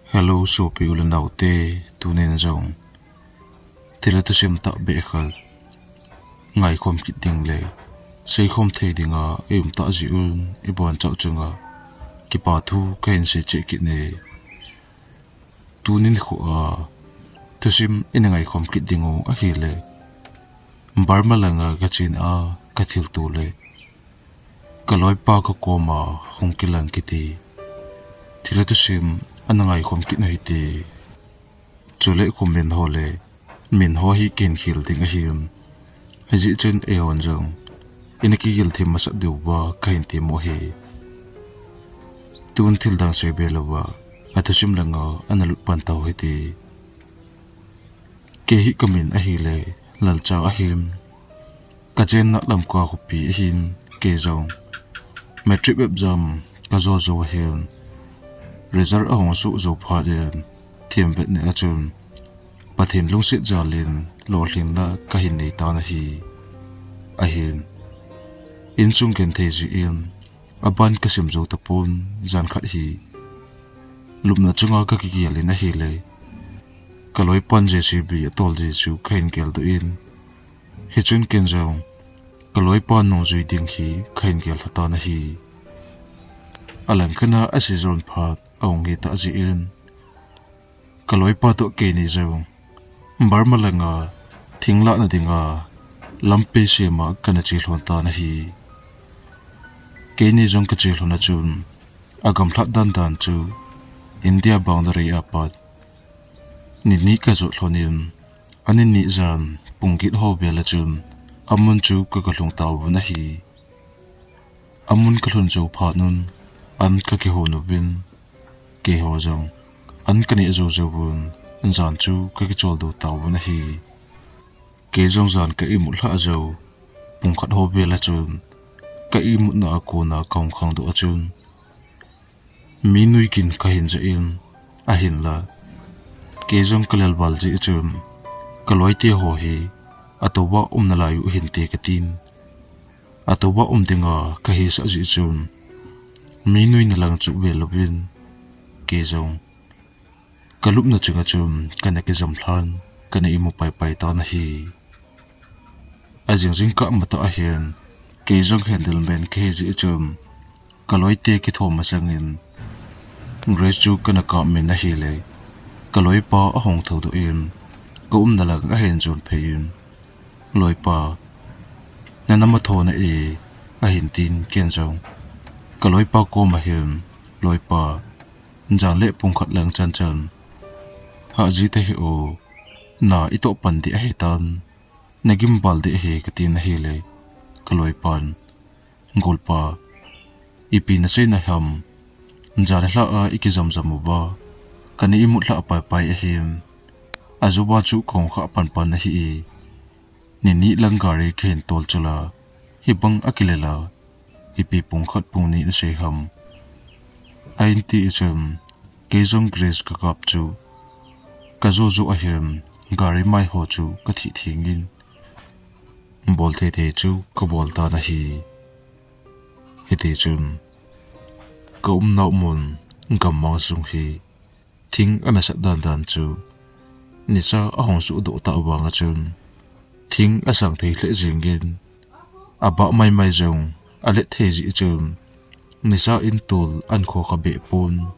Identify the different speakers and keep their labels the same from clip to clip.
Speaker 1: Hello so pi ulan daute tunen zong tila tu sim ta be khal ngai khom ki ting le sei khom the dinga eum ta ji un e bon chau chunga ki pa thu kain se che ki ne tunin khu a tu sim in ngai khom ki dingo a hi le barmalanga ga chin a ka thil tu le kaloi pa ko koma hung kilang ki ti tila tu sim anangai khom ki nei ti chule khom men hole min ho hi ken khil ding a him haji chen e on jong inaki gil thim masa duwa kain ti mo he tun thil dang se belawa athusim langa analut pan taw he ti ke hi kamin a hi le lal chaw a him ka chen na lam kwa khupi a hin ke jong metric exam ka zo zo hen result a hong su zo pha den thiam vet ne a chun pathin lung sit jalin lo hling na ka hin nei ta na hi a hin in sung ken the ji in aban ka sim zo tapon jan khat hi lumna chunga ka ki yalin a hi le kaloi pan je si bi atol ji chu khain kel do in hi chun ken jong kaloi pan no zui ding hi khain kel thata na hi alam khana asizon phat aung gi ta ji in kaloi pa to ke ni jong barmalanga thingla na dinga lampe sema kana chi hlon ta na hi ke ni jong ka chi hlona chun agam thlat dan dan chu india boundary apat ni ka zo hlonin anin ni jan pungit ho bela chun amun chu ka hlong taw na hi amun ka hlon jo pha nun an ka ki ho no bin ke ho jong an kani zo zo bun zan chu ka ki chol do taw na hi ke jong zan ka imul ha zo pung khat ho bela chun ka imut na ko na kong khang do chun minui kin ka hin ja in a hin la ke jong kalal bal ji chun kaloi te ho hi atowa na layu hin te ka tin atowa dinga ka hi sa ji chun minui na lang chu ve lovin ke jong kalup na chunga chum kana ke jam thlan kana imu pai pai ta na hi ajing ka mata a hian ke jong handle men ke ji chum kaloi te ki thoma sangin grace chu kana ka men na hi le kaloi pa a hong tho do in ko na lang a hen jon phein loi pa na ma tho na e a hin tin ken jong kaloi pa ko ma hian loi pa jan le pung khat lang chan chan ha ji te hi o na ito pan di a hetan nagim bal de he katin hi le kaloi pan golpa ipi na se na ham jan hla a ikizam jamu ba kani imut hla pai pai a him azuba chu khong kha pan pan na hi ni langari khen tol chula hi bang akilela ipi pung khat pung ni se ham ainti chem ke jong grace ka kap chu ka zo zo a hem gari mai ho chu ka thi thingin bol the chu ka bol ta na hi hete chum ka nau mun gam ma sung hi thing ana sa dan dan chu ni sa a hong su do ta wanga chun thing asang thei hle jingin aba mai jong ale the ji chum ni sa in tul an kho ka be pon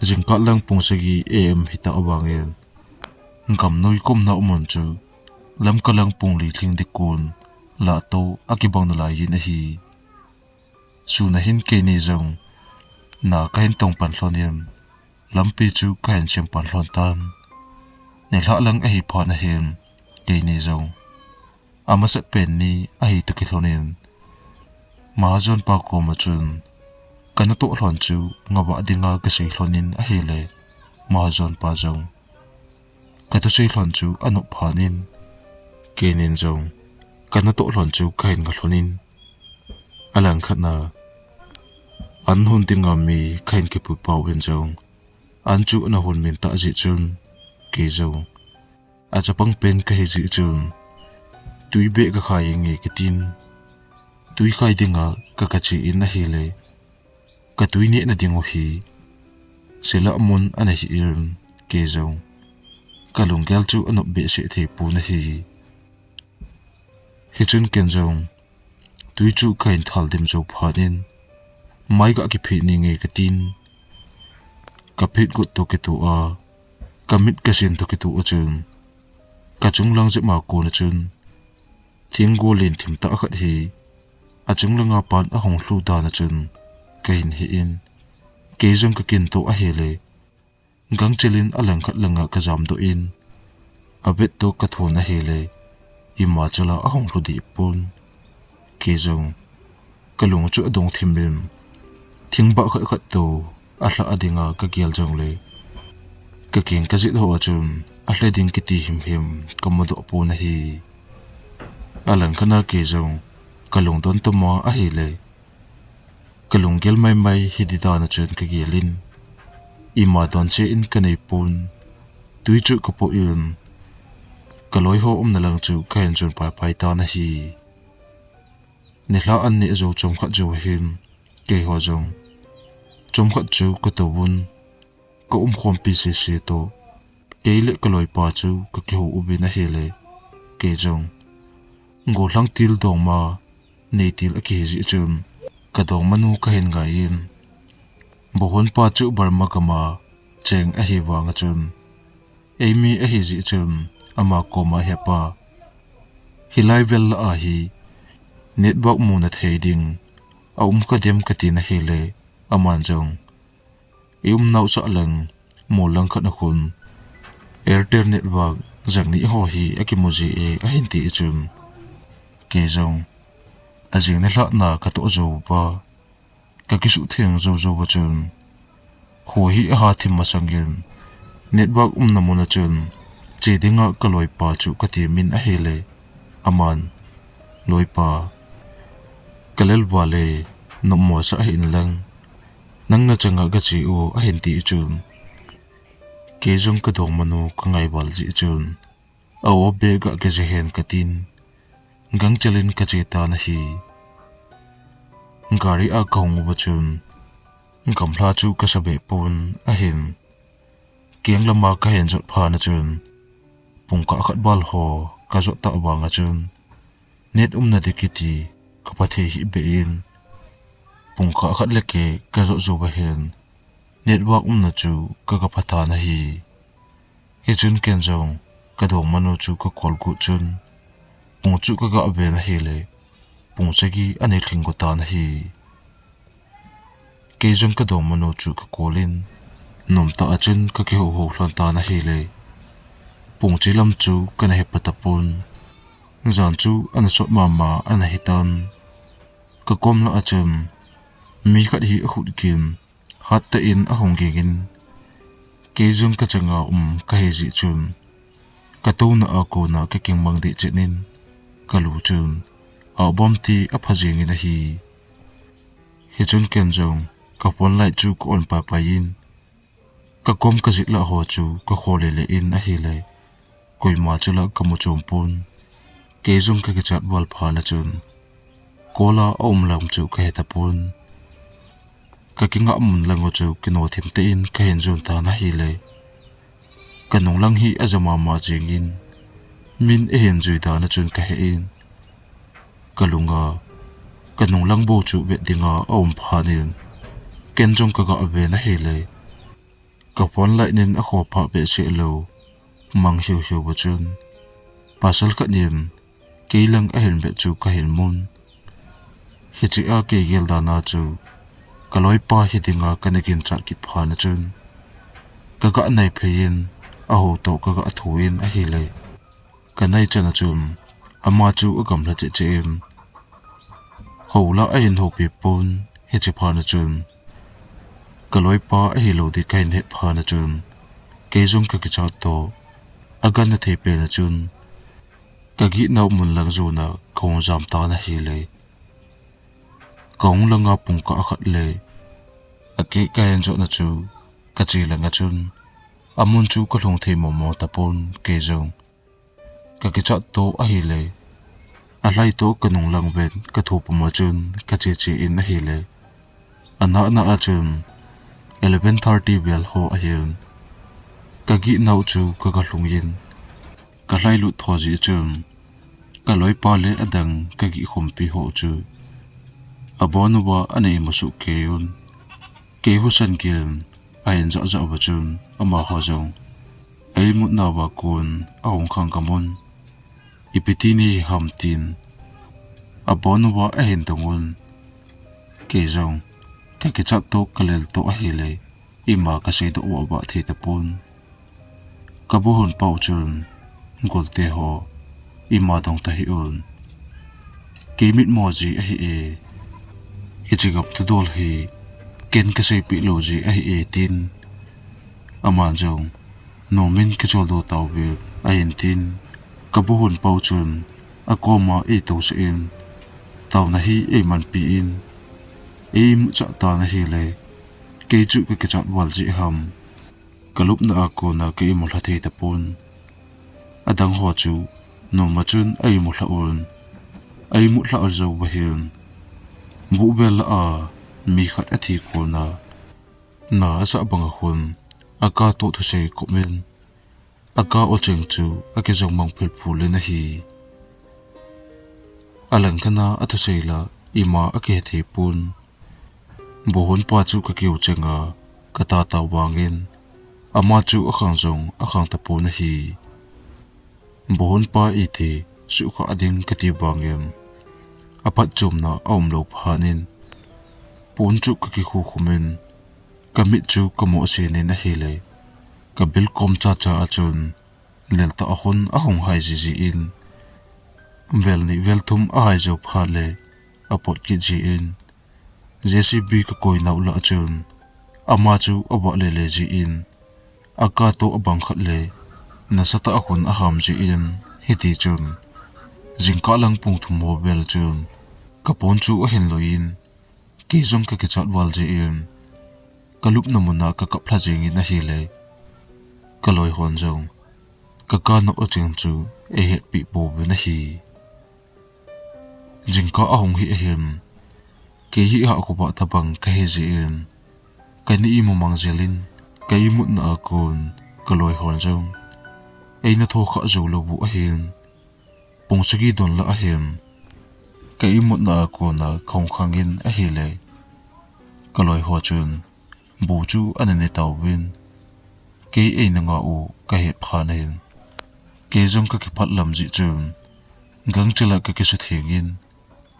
Speaker 1: jingka lang pung sagi em hita awangel ngam noi kom na umon chu lam ka lang pung li thing dikun la to akibang na la yin hi su na hin ke ni jong na kain tong pan hloniam lampi chu kain chem pan hlon tan ne hla lang a hi pha na hem ke ni jong ama sa pen ni a hi to ki hlonin ma jon pa ko ma chun kana to hlon chu ngawa dinga ka sei hlonin a hi le ma jon pa jong ka to sei hlon chu anu phanin ke nin jong kana to hlon chu kain ga hlonin alang khatna an hun dinga mi kain ke pu pau wen jong an chu na hun min ta ji chun ke jong a chapang pen ka hi ji chun tui be ka khai nge ke tin tui khai dinga ka chi in na hi le ka tui ne na dingo hi sila mun ana hi in ke zong kalung gel chu anu be se the pu na hi chun ken zong tui chu kain thal dim zo phanin mai ga ki phi ni nge ka tin ka phit gut to ke tu a kamit ka sin to ke tu chun ka chung lang je ma ko na chun thing go len thim ta khat hi a chung langa pan a hong hlu da na chun kain hi in ke zong ka kin to a he le gang chelin alang khat langa ka jam do in abet to ka thona he le ima chala a hong hlu di pun ke zong kalung chu adong thimbim thingba khat khat to a hla adinga ka gial jong le ka king ka zit ho chun a hle ding ki ti him him kamodo pu na hi alang kana ke zong kalung don to ma a hi le kalung gel mai mai hi di da na chun ka gialin ima don che in ka nei pun tui chu ka po in kaloi ho na lang chu kain chun pai pai ta na hi ni hla an ni zo chom khat jo hin ke ho jong chom khat chu ko to bun ko khom pi se se to ke le kaloi pa chu ka ke ho ubi na hele ke jong ngo hlang til dong ma nei til a ke ji chum ka dong manu ka hen ga in bohon pa chu barma kama cheng a hi wanga chun emi a hi ji chum ama koma hepa hilai vel a hi network mu na thading ka dem ka ti na hele aman jong nau sa lang mo lang khat na khun airtel network jangni ho hi akimoji e a hin ti chum ke jong ajing na hla na ka to zo pa ka kisu theng zo zo ba chun ho hi a ha thim masangin network na mo na chun chedinga kaloi pa chu ka ti min a hele aman loi pa kalel wale no mo sa hin lang nang na changa ga chi o a hin ti chun ke jong ka dong manu ka ngai bal ji chun aw be ga ke je hen ka tin gang chalin ka che ta na hi gari a kong ba chun kamhla chu ka sabe pun a hin keng lama ka hen jot pha na chun pungka khat bal ho ka jot ta wanga chun net na dikiti ka pathe hi be in pungka khat leke ka jot zo ba hen network na chu ka phatha na hi chun ken jong ka dong manu chu ka kol gu chun pung chu ka ga be na hi le pung sagi ane thlingo ta na hi ke jong ka dong manu chu ka kolin nom ta achun ka ke ho hlan ta na hi le pung chilam chu ka na he patapun zan chu an sot mama an hitan ka kom la achum mi khat hi a khut kin hat ta in a hong gegin ke jong ka changa ka he ji chum ka to na a ko na ka king mang de chenin ka lu chun a bom ti a phajing in a hi chun ken jong ka pon lai chu ko on pa pa in ka kom ka zit la ho chu ka khole le in a hi le koi ma chula ka mo chom pun ke jong ka chat wal pha na chun kola lam chu ka heta pun ka kinga lango chu kino thim te in ka hen zon ta na hi le kanong lang hi azama ma jingin min e hen zui da na chun ka he in kalunga kanong lang bo chu be dinga phanin ken jong ka ga ave na hi le ka pon lai nin a kho pha be se lo mang hiu hiu ba chun pasal ka nin keilang a hen be chu ka hen mun hi chi a ke gel da na chu kaloi pa hi dinga kanekin chat kit pha na chun ka ga nai phein a ho to ka ga thuin a hi le ka nai chana chum ama chu a gam la che chem ho la a hin ho pi pon hi chi pha na chun kaloi pa a hi lo di kain he pha na chun ke jong ka ki chat to agan na the pe na chun ka gi nau mun lang zo na khong jam ta na hi le kong langa pungka khat le ake kain jo na chu ka chi langa chun amun chu ka hlong thei mo tapon ke jong ka ki chat to a hi le a lai to kanung lang ven ka thu puma chun ka che che in a hi le ana na a chun 11:30 bel ho a hian ka gi nau chu ka hlung yin ka hlai lu thoji chum ka loi pa le adang ka gi khompi ho chu abonu wa anei masu keun ke hu san gil ain za za ba chun ama ho jong ai mut na wa kun aung khang kamun ipitini hamtin abonu wa a hin dongun ke jong ka ki chat to kalel to a hele ima ka sei do wa ba the tapun ka bu hun pau chun golte ho ima dong ta hi un ke mit mo ji a hi e hichigap tu dol hi ken ka sei pi lo ji a hi e tin ama jong no min ke chol do taw bi a hin tin ka bu hun pau chun a koma e to se in taw na hi e man pi in em cha ta na hi le ke chu ke chat wal ji ham kalup na ko na ke mo la the ta pun adang ho chu no ma chun ai mo la un ai mu la zo ba hin bu bel a mi khat a thi ko na sa bang hun aka to thu sei ko men aka o cheng chu ake jong mang phel phu le na hi alang kana athu sei la ima ake the pun bohon pa chu ka kiu chenga kata ta wangin ama chu akhang jong akhang ta pu na hi bohon pa iti su kha ading kati wangem apat chum na om lo phanin pun chu ka ki khu khumen kamit chu kamo se ne na hi le ka bil kom cha cha achun lel ta ahun ahong hai ji in vel ni vel thum a hai jo phale apot ki ji in JCB ka koi nau la chun ama chu awa le ji in aka to abang khat le na sata akhun aham ji in hiti chun jingka lang pung thum ho bel chun ka pon chu a hin loin ki jong ka ke chat wal ji in kalup namuna ka ka phla jing in a hi le kaloi hon jong ka ka no o ching chu e het pi bo be na hi jingka ahong hi ahem ke hi ha ko ba tabang ka he ji in kani i mo mang jelin kai mut na akon kaloi hon jong ei na tho kha zo lo bu a hin pung sagi don la a hem kai mut na ko na khong khangin a hi le kaloi ho chun bu chu anane taw win ke ei na nga u ka he phan hin ke jong ka ki phat lam ji chun gang chela ka ki su thengin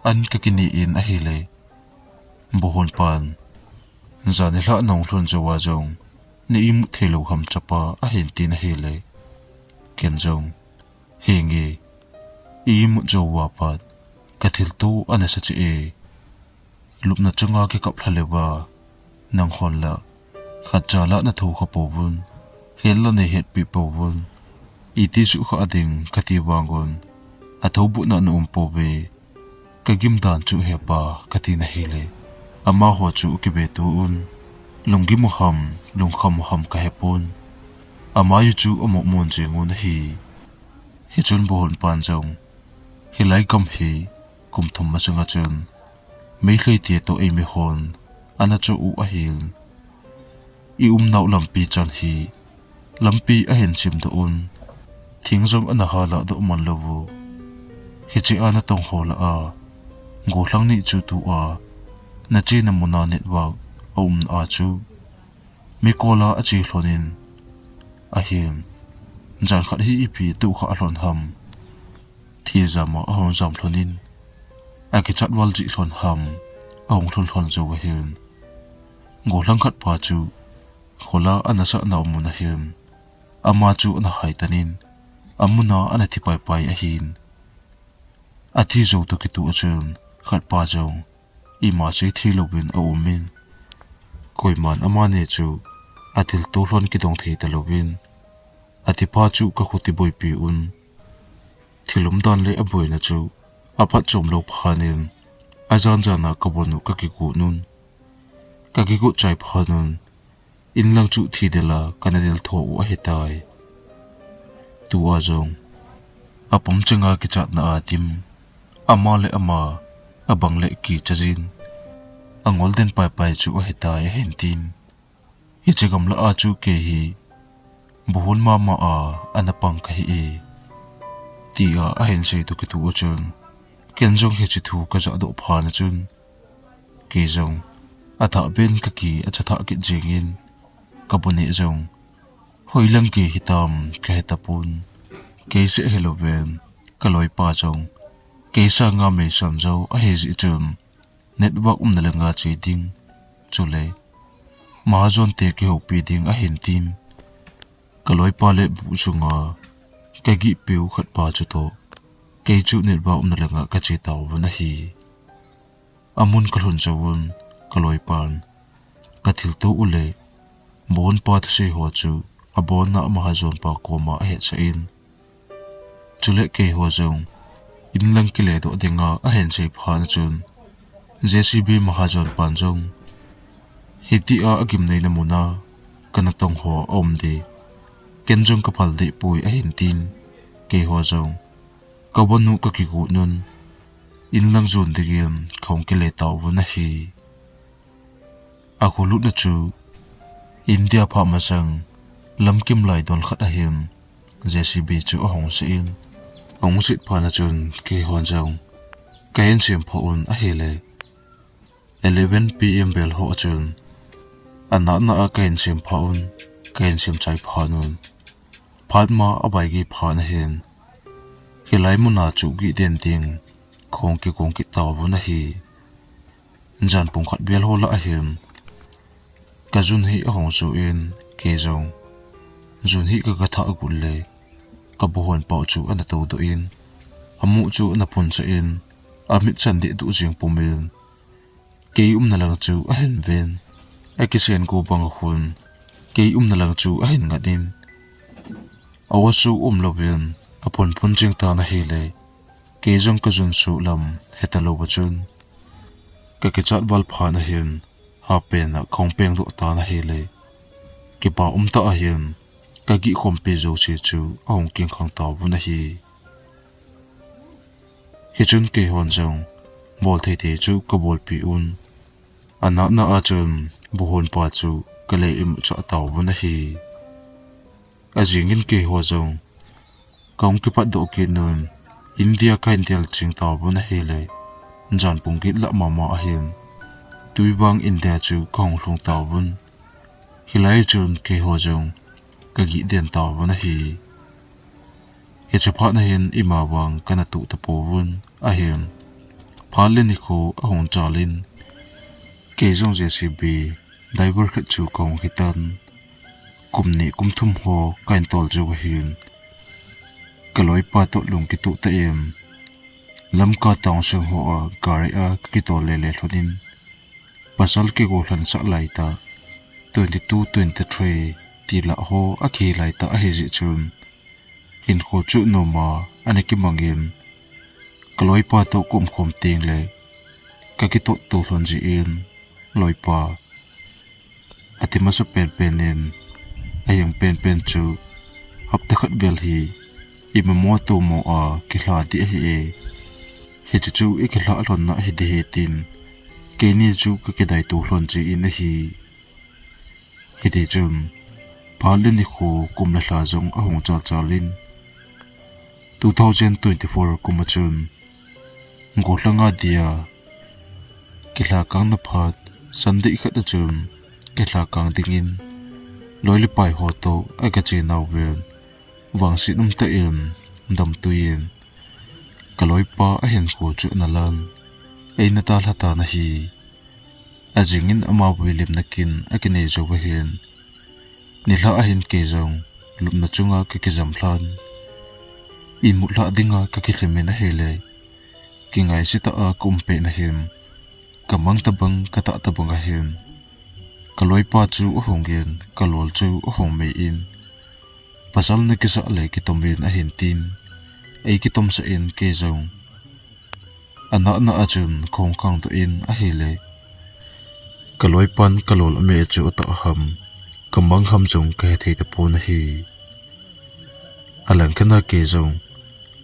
Speaker 1: an ka ki ni in a hi le bohon pan zani hla nong hlon jawa jong ni im thelo ham chapa a hin tin a hele ken jong hengi im jawa pat ka thil tu ana sa chi e lupna chunga ke kap hlewa nang hon la khachala na thu kha powun hella ne het pi powun iti su kha ading kati wangon athobu na no umpobe ka gim dan chu he pa kati na hele ama ho chu ki be tu un lungi mo ham ka hepon ama yu chu amo mon je ngun hi chun bon pan jong hi lai kam hi kum thum ma sanga chun mei hlei tie to e mi hon ana chu u a hil i nau lampi chan hi lampi a hen chim do un thing jong ana hala do man lowu hi chi ana tong hola a go hlang ni chu tu a na chi na muna network a chu mi kola a chi hlonin a him jan khat hi ipi tu kha hlon ham thi zama a hon jam hlonin a ki chat wal ji hlon ham a hong hlon zo wa hin go hlang khat pa chu khola anasa na muna him ama chu na haitanin amuna ana thi pai pai a hin a thi zo to ki tu a chun khat pa jong ima se thilowin a umin koiman amane chu atil to hlon ki dong thei talowin ati pa chu ka khuti boi pi un thilum dan le aboi na chu aphat chom lo phanin azan jana ka bonu ka ki ku nun ka ki ku chai phanun in lang chu thi dela kanadel tho a hetai tu a jong apom changa ki chat na atim ama le ama abang le ki chajin angol den pai pai chu a hetai hentin hi chegam la a chu ke hi buhun ma a anapang ka hi ti a hen sei tu ki tu chun ken jong hi chi thu ka za do pha na chun ke jong atha ben ka ki achatha ki jingin ka buni jong hoilang ki hitam ka hetapun ke se heloven ka loi pa jong ke sa nga me sam zo a he ji chum network na langa che ding chule mahazon te ke ho pi ding a hin tin ka loi pa le bu sunga ka gi peu khat pa chu to ke chu network na langa ka che taw na hi amun ka hun chawun ka loi pan ka thil to ule bon pa thu se ho chu abon na mahazon pa ko ma he cha in chule ke ho jong in lang ke le do denga a hen sei phan chun JCB mahazon pan jong hiti a agim nei na muna kana tong ho om de ken jong ka phal de pui a hin tin ke ho jong ka bonu ka ki gu nun in lang zon de gem khong ke le taw na hi a khulu na chu India pha ma sang lam kim lai don khat a him JCB chu a hong se in ong sit pha na chun ke hon jong ka hen sim pho un a hi le 11 PM bel ho chun ana na a ka hen sim pha un ka hen sim chai pha nun phatma abai gi pha na hen hilai muna chu gi den ting khong ki taw bu na hi jan pung khat bel ho la a him ka jun hi a hong su in ke jong jun hi ka tha gul le ka bohon pau chu ana to do in amu chu na pun cha in amit chan de du jing pumil ke na lang chu a hen ven a ki sen ko bang hun ke na lang chu a hen ngadim awasu lovin apon pun jing ta na hi le ke jong ka jun su lam hetalo ba chun ka ke chat bal pha na hin ha pe na khong peng do ta na hi le ki pa ta a hin ka gi khom pe zo che chu ong king khang ta bu na hi chun ke hon jong bol the the chu ka bol pi un ana na a chun buhon pa chu ka le im cha ta bu na hi a jingin ke ho jong kong ki pa do ke nun India ka intel ching ta bu na hi le jan pung ki la mama a hin tuibang India chu kong hlung ta bun hilai chun ke ho jong ka gi den ta bu na hi he chapha na hin ima wang kana tu ta po bun a hin phalin ni kho a hong chalin ke jong JCB driver khat chu kong hitan kumni kumthum ho kain tol ju hin kaloi pa to lung ki tu ta em lam ka taung sang ho a gari a ki to le thonin pasal ke go hlan sa lai ta 22-23 ti la ho a khi lai ta a hi ji chun in kho chu no ma ane ki mangin kaloi pa to kum khom ting le ka ki to tu hlon ji in loi pa atima sa pen in ayang pen chu hap ta khat bel hi ima mo to mo a ki hla di hi he chu e ki hla hlon na hi de tin ke ni chu ka ke dai tu hlon ji in hi he de chum phalin ni kho kum la hla jong a hong chalin 2024 kumachun ngohlanga dia kila kang na phat sande khat chun kila kang dingin loili pai ho to aga che naw ven wangsi num ta em dam tuyen kaloi pa a hen ko chu na lan eina ta lata na hi ajingin ama wilim nakin akine jo wa hen nila a hen ke jong lumna chunga ke jam hlan in mutla dinga ka ki themena hele kingai sita a kumpe na him kamang tabang kata tabanga him kaloi pa chu honggen kalol chu hong me in pasal na kisa le ki tomin a hintin ei ki tom sa in ke jong ana na achun khong khang to in a hele kaloi pan kalol me chu ta ham kamang ham jong ka thei ta pon hi alan kana ke jong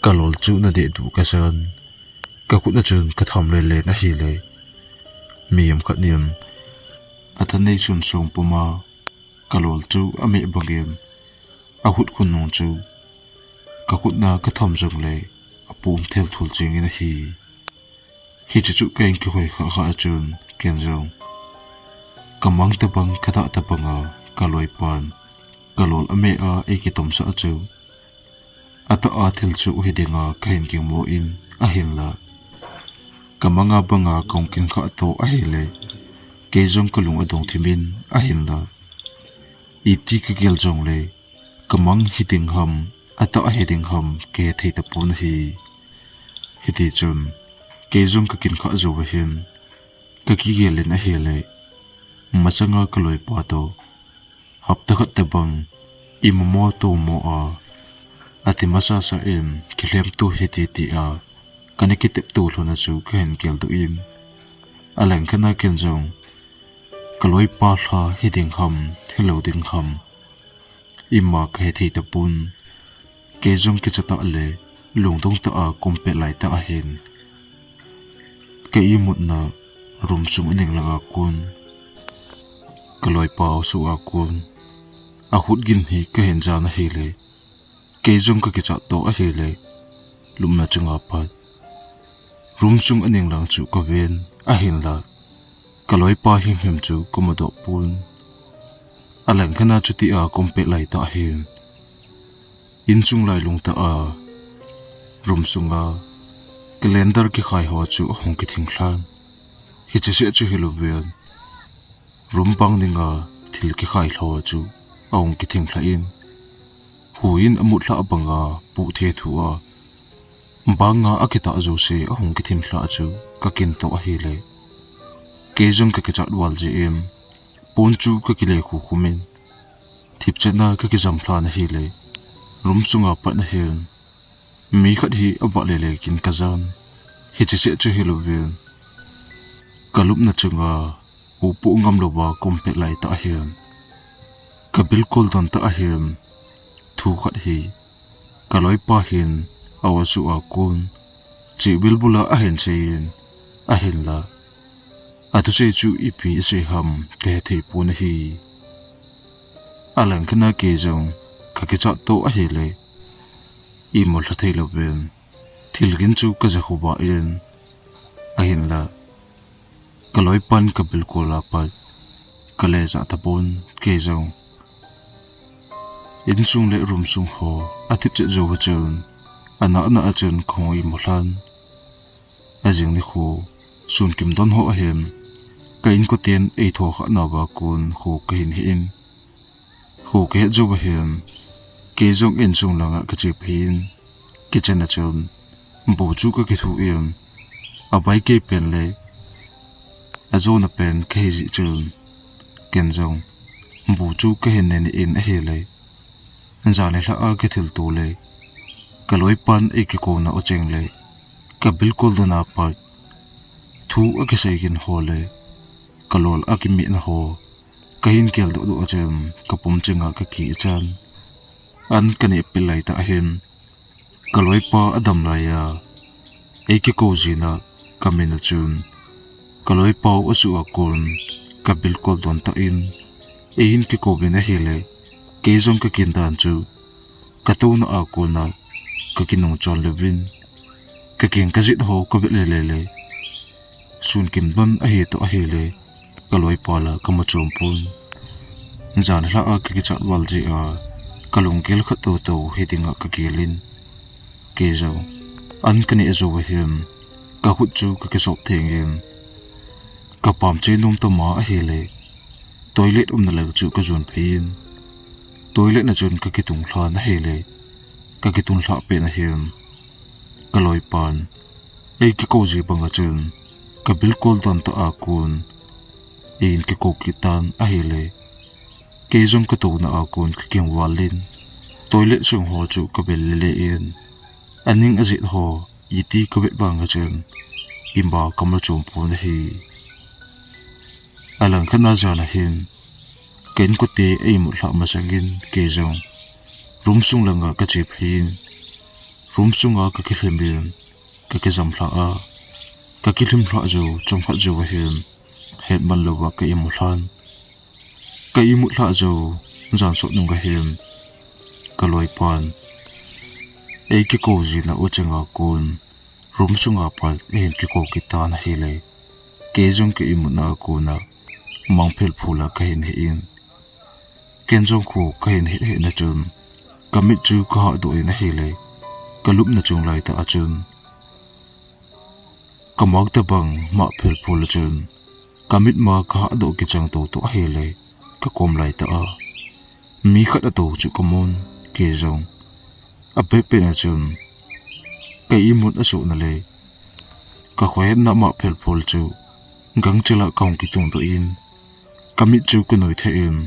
Speaker 1: kalol chu na de du ka san ka khut na chun ka tham le na hi le miyam khat niam athanei chun song puma กะโลลจูอเมบังเกมอาหุดคุณนงจูกะขุดนากะทอมจงเลยอปูมเทลทุลจิงอินฮีจะจุกะอินกะหวยขะจุนเกนจงกะมังตะบังกะตะตะบังกะลอยปานกะโลลอเมเอกิตอมสะจูอะตะเทลจูฮิดิงกะหินกิงโมอินอะหินละกะมังบังกงกินขะโตอะหิเลเกจงกะลุงอดงทิมินอะหินละอีติกะเกลจงเลยกะมังฮิดิงหัมอะตะฮิดิงหัมเกเทตะปุนฮีฮิติจุนเกจงกะกินขะจูวะหินกะกิเกลินอะหิเลมะสังกะลอยปาโตหับตะขะตะบังอิมโมโตโมati masa sa in kilem tu hiti ti kani kitep tu lona chu khen kel tu in alang khana ken jong kaloi pa hla hiding ham hello ding ham imma khe thi ta pun ke jong ke chata le lungdong ta kompe lai ta hin ke imut na rum sum ining langa kun kaloi pa su kun a hut gin hi ke hen jana hi le ke jong ka kicha to a hele lumna chunga pat rum chung aning lang chu ka ven a hin la kaloi pa him him chu komodo pun alang khana chuti kompe lai ta hin in chung lai lung ta rum sunga calendar ki khai ho chu hong ki thing thlan hi che se chu hilu ven rum pang ninga thil ki khai hlo chu ong ki thing thla in huin amut la banga pu the thua banga akita zo se ahong kithin thla chu ka kin to a hi le ke jong ka chat wal ji em pon chu ka ki le khu khumin thip chana ka ki jam thla na hi le rum sunga pa na hen mi khat hi aba le le kin ka zan hi che che chu hi lo ven kalup na chunga pu ngam lo ba kompe lai ta hen ka bilkol don ta hen thu khat hi kaloi pa hin awasu akun chi bilbula a hen chein a hen la atu se chu ipi se ham ke the pun hi alang khana ke jong ka ke cha to a hi le I mol tha thei lo ben thil gin chu ka ja khuba in a hen la kaloi pan ka bilkul la pa kale za ta pun ke jong in sung le rum sung ho atip che zo chun ana achun khoi molan ajing ni khu sun kim don ho ahem ka in ko ten e tho kha na ba kun khu ke hin hin khu ke zo ba hem ke jong in sung langa ka chi phin kitchen achun bu chu ka ki thu em abai ke pen le azona pen ke ji chun ken jong bu chu ka hin ne in a he le anjane la ke thil tu le kaloi pan e ki ko na ocheng le ka bilkul dana part thu a ki saigin ho le kalol a ki mi na ho kahin kel do do chem kapum chenga ka ki chan an kane pilai ta hen kaloi pa adam la ya e ki ko jina kamena chun kaloi pa asu akon ka bilkul don ta in e hin ki ko bena hele ke jong ka kin dan chu ka to na akol na ka kinong chon levin ka king ka zit ho ko le le sun kim ban a he to a he le kaloi pala ka ma chom pun jan la a ki chat wal ji kalung gel kha to hedinga ka gelin ke zo an kani zo we him ka hu chu ka ke sop thengin ka pam che num to ma a he le toilet na le chu ka zon phin toilet na chun ka kitung hla na hele ka kitun hla pe na hen kaloi pan ei ki ko ji banga chun ka bilkol don ta akun ein ki ko kitan a hele ke jong ka to na akun ka kyang walin toilet sung ho chu ka bel le in aning azit ho iti ka bet banga chun imba kamla chom pu na hi alang khana jana hin ken ko te ei mu hla ma sangin ke jong rum sung langa ka chi phin rum sunga ka ki hlemben ka ke jam hla ka ki hlim hla jo chom kha jo hen het man lo wa ka imu hlan ka imut la zo zan so nung ga hem kaloi pan ei ki ko ji na ochenga kun rum sunga pal en ki ko kita na hele ke jong ke imut na ko na mangphel phula ka hin he in ken jong khu ka hin he na chun kamit chu ka do in hele kalup na chung lai ta achun kamag ta bang ma phel phula chun kamit ma ka do ki chang to to hele ka kom lai ta a mi khat a to chu komon ke jong a pe pe na chun ka imut a so na le ka khwet na ma phel phul chu gang chila kaung ki tung do in kamit chu ku noi the im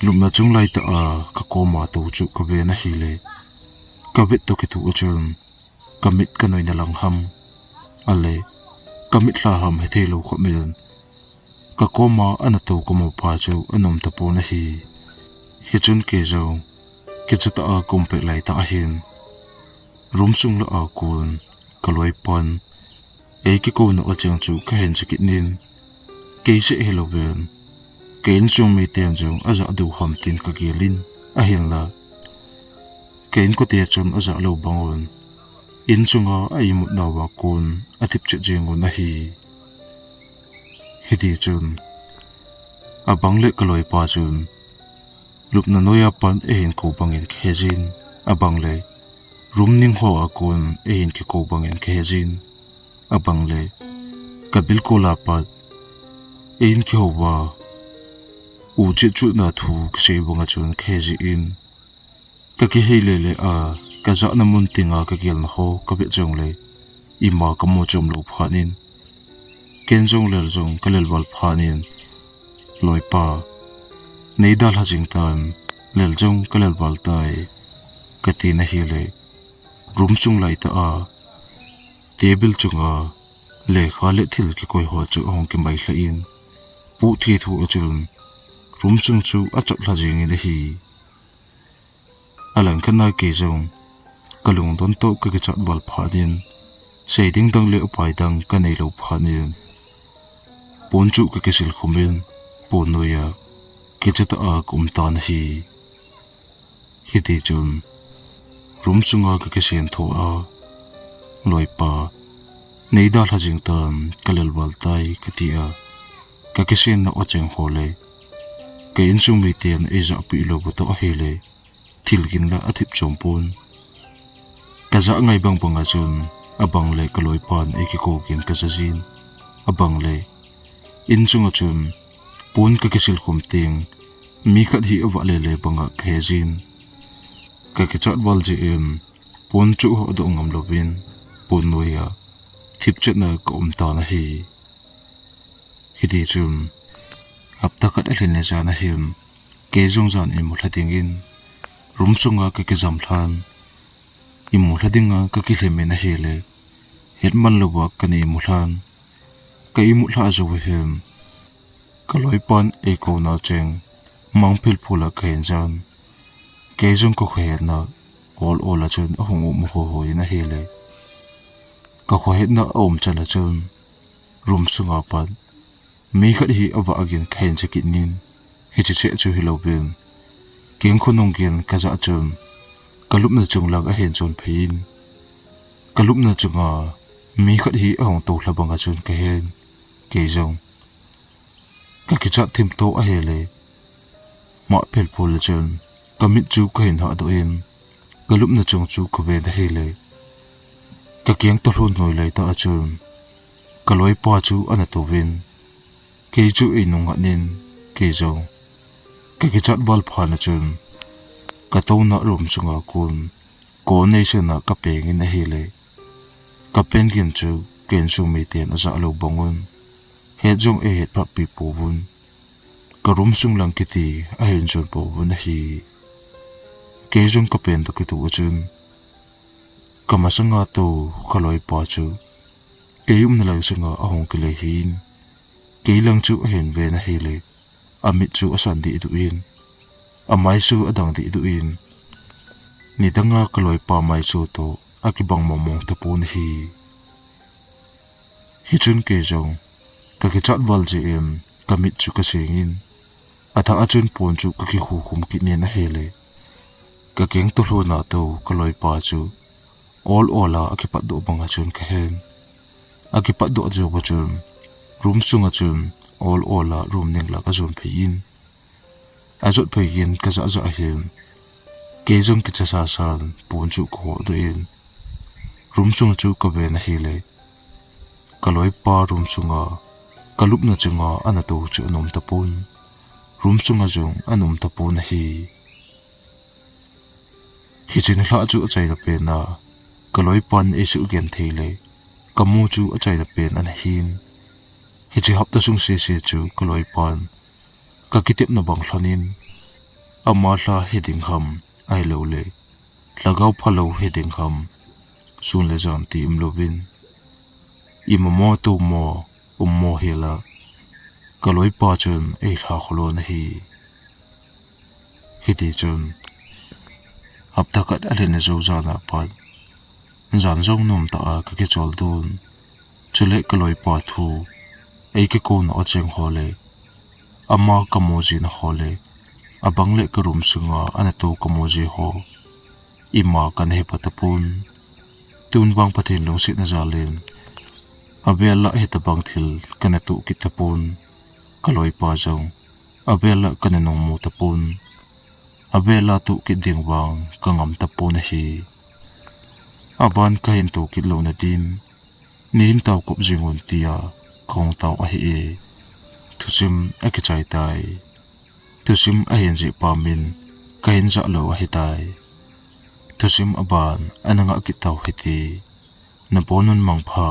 Speaker 1: lum na chung lai ta a ka koma to chu ka ve na hi le ka vet to ki tu chun kamit ka noi na lang ham ale kamit la ham he thelo kho mel ka koma ana to ko mo pa chu anom ta po na hi hi chun ke zo ke chata a kompe lai ta hin rum sung la a kun kaloi pan ei ki ko na a chang chu ka hen chikit nin ke se hello ven kein chung mi ten jong aza du ham tin ka gelin a hin la kein ko te chun aza lo bangon in chunga ai mut na wa kun atip che jeng na hi hidi chun abang le kaloi pa chun lup na noya pan e hin ko bangin khejin abang le rum ning ho akun e hin ki ko bangin khejin abang le kabil ko la pat e hin ki ho wa u chi chu na thu se bonga chun kheji in ka ki hele le a ka za na mun tinga ka gel na ho ka be jong le ima ka mo chom lo phanin ken jong le jong ka lel wal phanin loi pa nei dal ha jing tan lel jong ka lel wal tai ka ti na hi le rum chung lai ta a table chunga le kha le thil ki koi ho chu hong ki mai hla in pu thi thu chun rum chung chu a chap la jing in hi alang khana ke jong kalung don to ka ki chat wal phanin sei ding dang le upai dang ka nei lo phanin pon chu ka kisil khumin pon noya ke chata a kum tan hi hiti chun rum chunga ka kisen tho a loi pa nei dal ha jing tan kalel wal tai ka ti a ka kisen na ocheng hole ke in chung mi ten e za pi lo to hele thilgin la athip chompon ka za ngai bang banga chun abang le kaloi pan e ki ko kin ka zajin abang le in chung chun pon ka kisil khum ting mi khat hi awa le le banga khejin ka ki chat wal ji em pon chu ho do ngam lovin pon noya thip chat na ko ta na hi hidi chum apta kat alin ja na him ke jong jan im thlating in rum chunga ka ki jam thlan imu thladinga ka ki hleme na hele hetman lowa kani mu thlan ka imu thla zo hem kaloi pan e ko na cheng mangphil phula khen jan ke jong ko khe na all a chun ahong mu ho hoi na hele ka kho het na om chala chun rum chunga pan mi khat hi awa agin khen chakit nin hi che che chu hilobin keng khunong gen ka za chun kalup na chung lag a hen chon phein kalup na chunga mi khat hi ahong to hlabanga chun ka hen ke jong ka ki chat thim to a hele ma phel phul chun kamit chu ka hin ha do em kalup na chung chu ko ve da hele ka keng to hlun noi lai ta chun kaloi pa chu ana to win ke chu e nung nin ke jong ke ki chat wal phana chun ka to na rum chunga kun ko nei se na ka peng in hele ka pen gin chu ken chu mi ten a za lo bongun he jong e het pa pi po bun ka rum sung lang kiti a hen chon po bun hi ke jong ka pen to ki tu chun ka masanga to khaloi pa chu ke yum na lang singa a hong ki le hin ke lang chu a hen ve na hele amit chu asan di du in amai su adang di du in ni danga kaloi pa mai chu to akibang momong ta pon hi chun ke jong ka ki chat wal ji em kamit chu ka singin atha achun pon chu ka ki khu khum ki ne na hele ka keng to hlo na to ka loi pa chu all ola akipat do banga chun ka hen akipat do jo ba chun room sunga chun all ola room ning la ka zon phein azot phein ka za za hen ke jong ki cha san pon chu ko do in room sunga chu ka ve na hele ka loi pa room sunga kalup na chunga ana to chu nom ta pon room sunga jong anom ta pon hi chin hla chu achai da pe na kaloi pan e su gen thele kamu chu achai da pen an hin hi chi hap ta sung se chu kaloi pan ka kitep na bang hlanin ama hla heding ham ai lo le lagaw phalo heding ham sun le jan ti im lovin imamo to mo hela kaloi pa chun e hla kholo na hi ti chun hap ta kat alene zo zana pan zan zong nom ta ka ke chol dun chule kaloi pa thu ei ke ko na ocheng hole ama kamoji na hole abang le ka rum sunga ana to kamoji ho ima kan he patapun tun bang pathin long sit na zalin abela heta bang thil kana tu kitapun kaloi pa jong abela kana nong mu tapun abela tu kiding bang kangam tapun hi aban ka hin tu kitlo na din nin taw kop jingon tia kong taw a hi thusim akichai tai thusim a hin ji pamin kain za lo a hi tai thusim aban ananga ki taw hiti na bonun mangpha